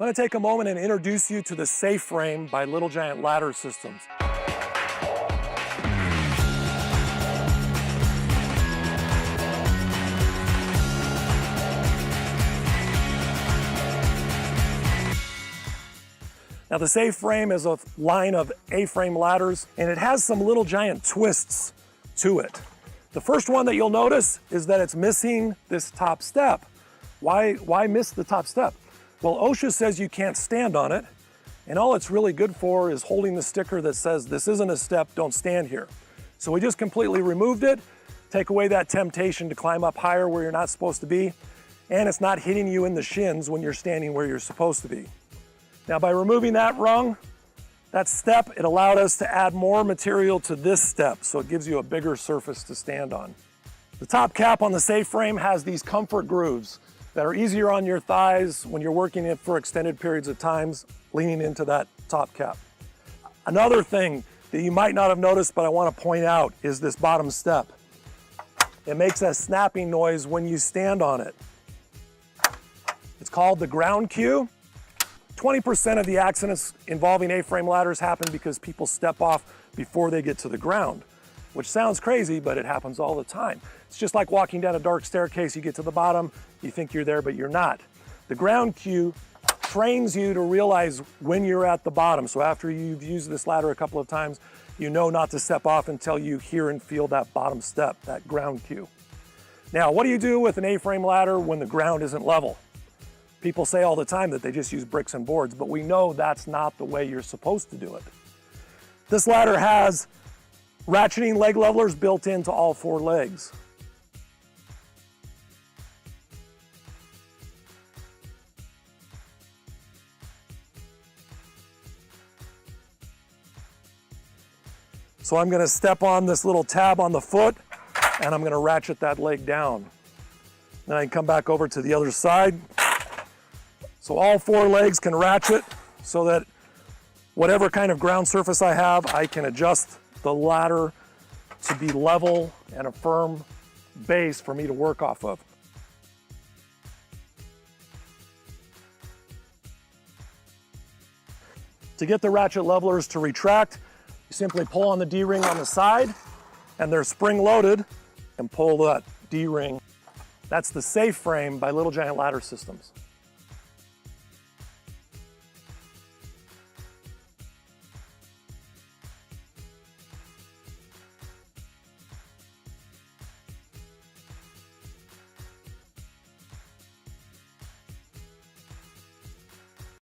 I'm going to take a moment and introduce you to the SafeFrame by Little Giant Ladder Systems. Now the SafeFrame is a line of A-frame ladders, and it has some Little Giant twists to it. The first one that you'll notice is that it's missing this top step. Why miss the top step? Well, OSHA says you can't stand on it, and all it's really good for is holding the sticker that says this isn't a step, don't stand here. So we just completely removed it, take away that temptation to climb up higher where you're not supposed to be, and it's not hitting you in the shins when you're standing where you're supposed to be. Now by removing that rung, that step, it allowed us to add more material to this step, so it gives you a bigger surface to stand on. The top cap on the SafeFrame has these comfort grooves that are easier on your thighs when you're working it for extended periods of times, leaning into that top cap. Another thing that you might not have noticed, but I want to point out, is this bottom step. It makes a snapping noise when you stand on it. It's called the ground cue. 20% of the accidents involving A-frame ladders happen because people step off before they get to the ground, which sounds crazy, but it happens all the time. It's just like walking down a dark staircase. You get to the bottom, you think you're there, but you're not. The ground cue trains you to realize when you're at the bottom. So after you've used this ladder a couple of times, you know not to step off until you hear and feel that bottom step, that ground cue. Now, what do you do with an A-frame ladder when the ground isn't level? People say all the time that they just use bricks and boards, but we know that's not the way you're supposed to do it. This ladder has ratcheting leg levelers built into all 4 legs. So I'm going to step on this little tab on the foot, and I'm going to ratchet that leg down. Then I can come back over to the other side. So all 4 legs can ratchet so that whatever kind of ground surface I have, I can adjust the ladder to be level and a firm base for me to work off of. To get the ratchet levelers to retract, you simply pull on the D-ring on the side, and they're spring-loaded, and pull that D-ring. That's the SafeFrame by Little Giant Ladder Systems.